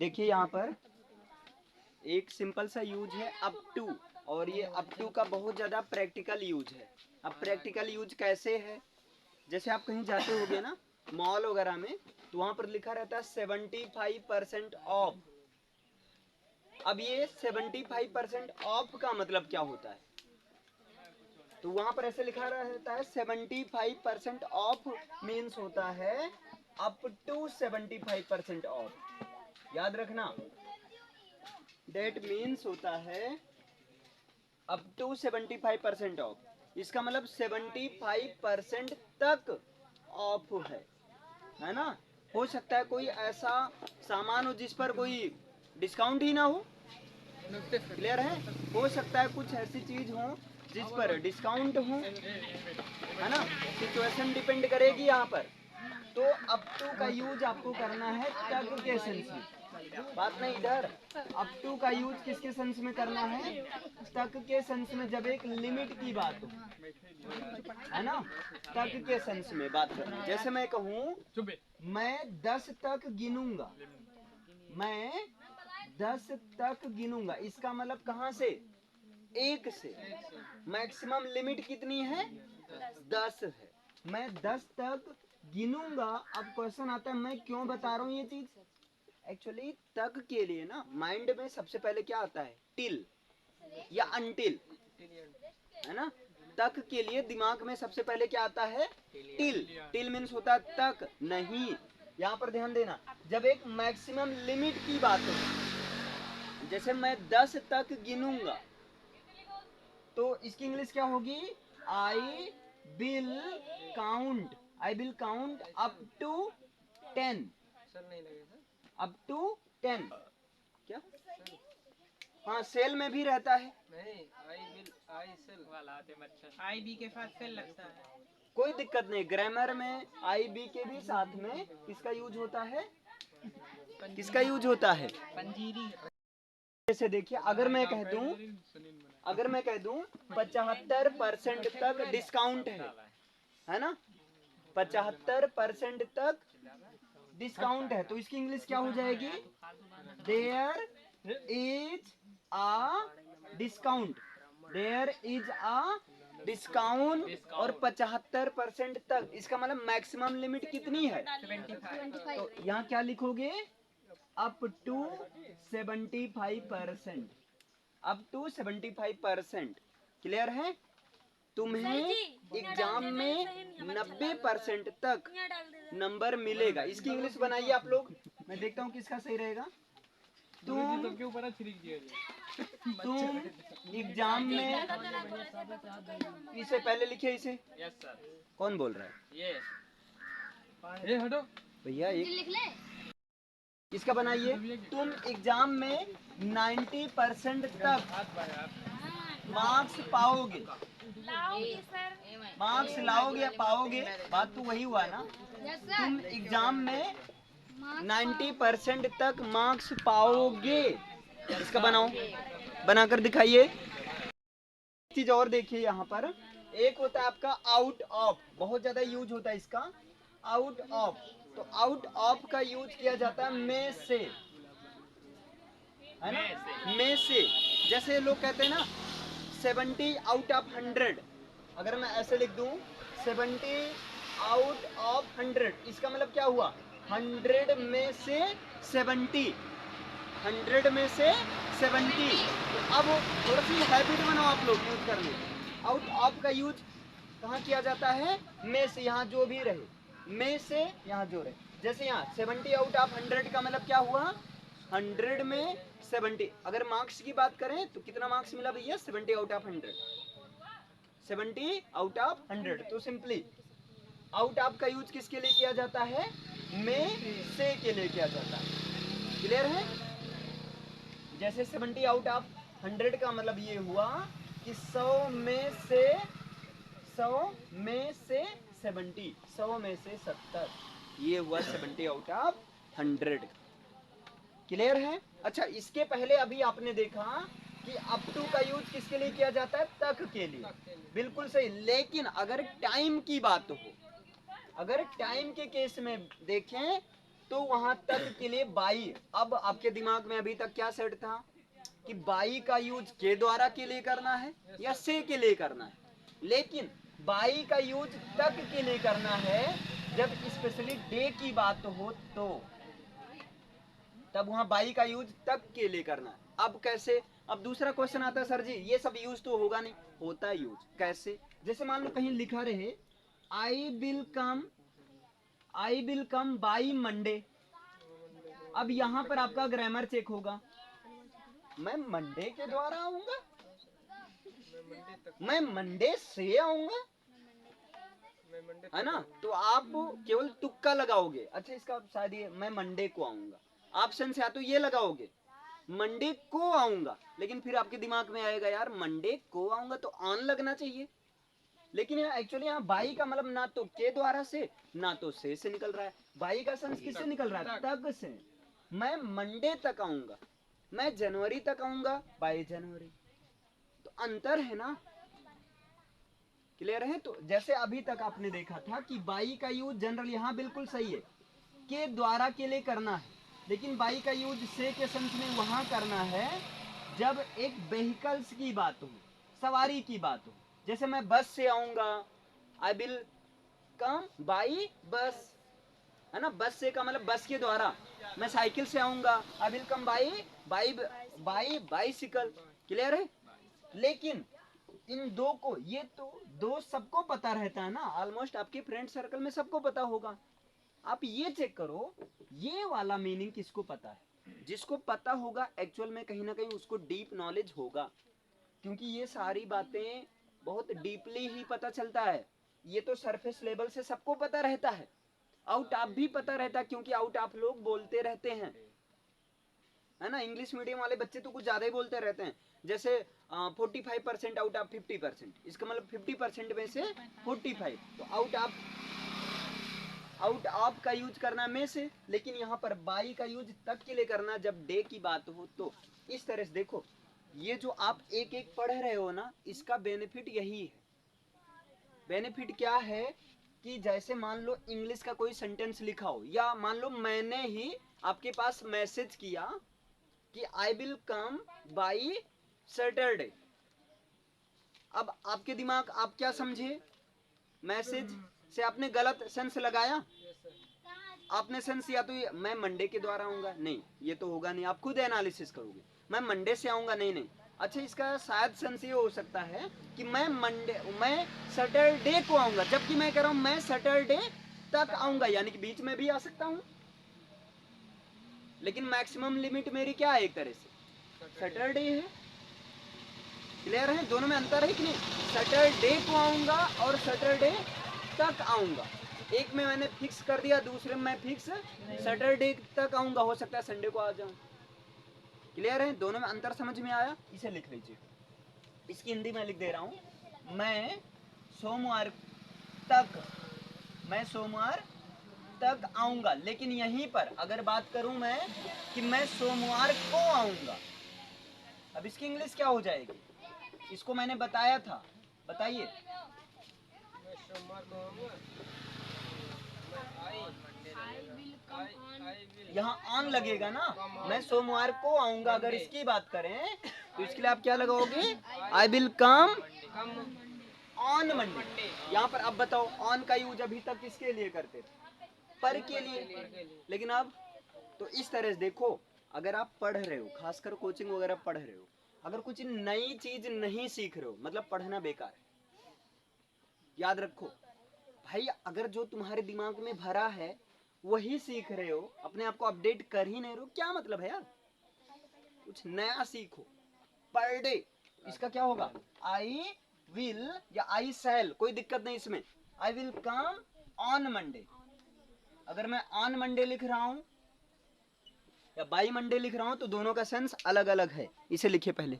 देखिए यहाँ पर एक सिंपल सा यूज है अप टू, और ये अप टू का बहुत ज़्यादा प्रैक्टिकल यूज है। अब प्रैक्टिकल यूज कैसे है, जैसे आप कहीं जाते होगे ना मॉल वगैरह में, तो वहाँ पर लिखा रहता है 75% ऑफ। अब ये 75% ऑफ का मतलब क्या होता है, तो वहाँ पर ऐसे लिखा रहता है 75% ऑफ मीन्स होता है अप टू 75% ऑफ। याद रखना, डेट मीन्स होता है अप टू 75% ऑफ। इसका मतलब 75% तक ऑफ है ना। हो सकता है कोई ऐसा सामान हो जिस पर कोई डिस्काउंट ही ना हो, क्लियर है। हो सकता है कुछ ऐसी चीज हो जिस पर डिस्काउंट हो, है ना। सिचुएशन डिपेंड करेगी यहाँ पर। तो अप टू का यूज आपको करना है तक के सेंस में, बात नहीं इधर। अप टू का यूज किसके सेंस में करना है, तक के सेंस में, जब एक लिमिट की बात हो, है ना। तक के सेंस में बात करना। जैसे मैं कहूँ मैं 10 तक गिनूंगा, मैं 10 तक गिनूंगा, इसका मतलब कहाँ से, एक से। मैक्सिमम लिमिट कितनी है, 10 है। मैं 10 तक गिनूंगा। अब क्वेश्चन आता है मैं क्यों बता रहा हूँ ये चीज। एक्चुअली तक के लिए ना माइंड में सबसे पहले क्या आता है, टिल या अनटिल, है ना। तक के लिए दिमाग में सबसे पहले क्या आता है, टिल। टिल मीन्स होता है तक नहीं। यहाँ पर ध्यान देना, जब एक मैक्सिमम लिमिट की बात हो, जैसे मैं 10 तक गिनूंगा, तो इसकी इंग्लिश क्या होगी, I will count, I will count up to 10, up to 10। क्या, हाँ सेल में भी रहता है, नहीं आई बी के साथ सेल लगता है, कोई दिक्कत नहीं। ग्रामर में आई बी के भी साथ में किसका यूज होता है, किसका यूज होता है, पंजीरी। जैसे देखिए अगर मैं कह दूं 75% तक डिस्काउंट है ना, 75% तक डिस्काउंट है, तो इसकी इंग्लिश क्या हो जाएगी, there is a discount, there is a discount. और 75% तक, इसका मतलब मैक्सिमम लिमिट कितनी है, 75। तो यहाँ क्या लिखोगे, up to 75%, up to 75%। Clear है। तुम्हें एग्जाम में 90% तक नंबर मिलेगा। इसकी इंग्लिश बनाइए आप लोग, मैं देखता हूँ किसका सही रहेगा। तुम एग्जाम में, इसे पहले लिखिए इसे। Yes sir. कौन बोल रहा है, ये हटो भैया एक इसका बनाइए। तुम एग्जाम में 90% तक मार्क्स पाओगे, मार्क्स लाओगे या पाओगे, बात तो वही हुआ ना। तुम एग्जाम में 90% तक मार्क्स पाओगे, इसका बनाओ, बनाकर दिखाइए। चीज और देखिए यहाँ पर, एक होता है आपका आउट ऑफ, बहुत ज्यादा यूज होता है इसका, आउट ऑफ। तो आउट ऑफ का यूज किया जाता है में से, है ना, में से। जैसे लोग कहते हैं ना 70 आउट ऑफ 100, अगर मैं ऐसे लिख दूं 70 आउट ऑफ 100, इसका मतलब क्या हुआ, 100 में से 70, 100 में से 70। तो अब थोड़ा सी हैबिट बनाओ आप लोग यूज करने। आउट ऑफ का यूज कहाँ किया जाता है, में से, यहाँ जो भी रहे, में से यहाँ जो रहे। जैसे यहाँ 70 आउट ऑफ 100 का मतलब क्या हुआ, 100 में 70। अगर मार्क्स की बात करें तो कितना मार्क्स मिला भैया, 70 आउट ऑफ 100, 70 आउट ऑफ 100। तो सिंपली आउट ऑफ का यूज किसके लिए किया जाता है, में से के लिए किया जाता है। क्लियर है। जैसे 70 आउट ऑफ 100 का मतलब ये हुआ कि 100 में से 70, 100 में से 70, ये हुआ 70 आउट ऑफ 100। क्लियर है। अच्छा, इसके पहले अभी आपने देखा कि अप टू का यूज किसके लिए किया जाता है, तक के लिए, बिल्कुल सही। लेकिन अगर टाइम की बात हो, अगर टाइम के केस में देखें तो वहां तक के लिए बाई। अब आपके दिमाग में अभी तक क्या सेट था कि बाई का यूज के द्वारा के लिए करना है या से के लिए करना है, लेकिन बाई का यूज तक के लिए करना है जब स्पेशली डे की बात हो, तो तब वहां बाई का यूज तक के लिए करना है। अब कैसे? अब दूसरा क्वेश्चन आता है, सर जी ये सब यूज तो होगा नहीं। होता है यूज। कैसे? जैसे मान लो कहीं लिखा रहे I will come by Monday. अब यहां पर आपका ग्रामर चेक होगा, मैं मंडे के द्वारा आऊंगा, मैं मंडे से आऊंगा, है ना? तो आप केवल तुक्का लगाओगे। अच्छा इसका शायद ये मैं मंडे को आऊंगा, ऑप्शन से या तो ये लगाओगे मंडे को आऊंगा, लेकिन फिर आपके दिमाग में आएगा यार मंडे को आऊंगा तो ऑन लगना चाहिए, लेकिन यहाँ एक्चुअली यहाँ बाई का मतलब ना तो के द्वारा से ना तो से निकल रहा है। बाई का सेंस किससे निकल रहा है? तक से। मैं मंडे तक आऊंगा, मैं जनवरी तक आऊंगा बाई जनवरी। तो अंतर है ना? क्लियर है? तो जैसे अभी तक आपने देखा था कि बाई का यूज जनरल यहाँ बिल्कुल सही है, के द्वारा के लिए करना है, लेकिन बाई का यूज से के सेंस में वहां करना है जब एक व्हीकल्स की बात हो, सवारी की बात हो। जैसे मैं बस से आऊंगा, I will come by bus, है ना? बस से का मतलब बस के द्वारा। मैं साइकिल से आऊंगा, I will come by bicycle. Clear है? लेकिन इन दो को, ये तो दो सबको पता रहता है ना, ऑलमोस्ट आपके फ्रेंड सर्कल में सबको पता होगा। आप ये चेक करो ये वाला मीनिंग किसको पता है? जिसको पता होगा एक्चुअल में कहीं ना कहीं उसको डीप नॉलेज होगा, क्योंकि ये सारी बातें बहुत डीपली ही पता चलता है। ये तो सरफेस लेवल से सबको पता रहता है, आउट ऑफ भी पता रहता है, क्योंकि आउट ऑफ लोग बोलते रहते हैं, है ना? इंग्लिश मीडियम वाले बच्चे तो कुछ ज्यादा ही बोलते रहते हैं। जैसे 45% आउट ऑफ 50%, इसका मतलब 50% में से 45, तो आउट ऑफ का यूज करना में से, लेकिन यहाँ पर बाई का यूज तक के लिए करना जब डे की बात हो। तो इस तरह से देखो, ये जो आप एक एक पढ़ रहे हो ना, इसका बेनिफिट यही है। बेनिफिट क्या है कि जैसे मान लो इंग्लिश का कोई सेंटेंस लिखा हो, या मान लो मैंने ही आपके पास मैसेज किया कि I will come by Saturday. अब आपके दिमाग आप क्या समझे? मैसेज से आपने गलत सेंस लगाया, आपने सेंस या तो मैं मंडे के द्वारा आऊंगा, नहीं ये तो होगा नहीं, आप खुद एनालिसिस करोगे। मैं मंडे से आऊंगा, नहीं नहीं। अच्छा इसका शायद सेंस ये हो सकता है कि मैं सैटरडे को आऊंगा, जबकि मैं कह रहा हूं मैं सैटरडे तक आऊंगा, यानी कि बीच में भी आ सकता हूं, लेकिन मैक्सिमम लिमिट मेरी क्या है? एक तरह से सैटरडे है। क्लियर है? दोनों में अंतर है कि नहीं? सैटरडे को आऊंगा और सैटरडे तक आऊंगा। एक में मैंने फिक्स कर दिया, दूसरे में मैं फिक्स सैटरडे तक आऊंगा, हो सकता है संडे को आ जाऊं। क्लियर है? दोनों में अंतर समझ में आया? इसे लिख लीजिए, इसकी हिंदी में लिख दे रहा हूं। मैं सोमवार तक आऊंगा, लेकिन यहीं पर अगर बात करूं मैं कि मैं सोमवार को आऊंगा, अब इसकी इंग्लिश क्या हो जाएगी? इसको मैंने बताया था, बताइए। यहाँ ऑन लगेगा ना, मैं सोमवार को आऊंगा। अगर इसकी बात करें तो इसके लिए आप क्या लगाओगे? I will come on Monday. यहाँ पर अब बताओ, ऑन का यूज अभी तक किसके लिए करते थे? पर के लिए, लेकिन अब तो इस तरह से देखो, अगर आप पढ़ रहे हो, खासकर कोचिंग वगैरह पढ़ रहे हो, अगर कुछ नई चीज नहीं सीख रहे हो, मतलब पढ़ना बेकार है। याद रखो भाई, अगर जो तुम्हारे दिमाग में भरा है वही सीख रहे हो, अपने आप को अपडेट कर ही नहीं रहे हो, क्या मतलब है यार? कुछ नया सीखो पर डे। इसका क्या होगा? आई विल या आई शैल, कोई दिक्कत नहीं इसमें। I will come on Monday. अगर मैं ऑन मंडे लिख रहा हूं या बाई मंडे लिख रहा हूं तो दोनों का सेंस अलग अलग है। इसे लिखिए पहले।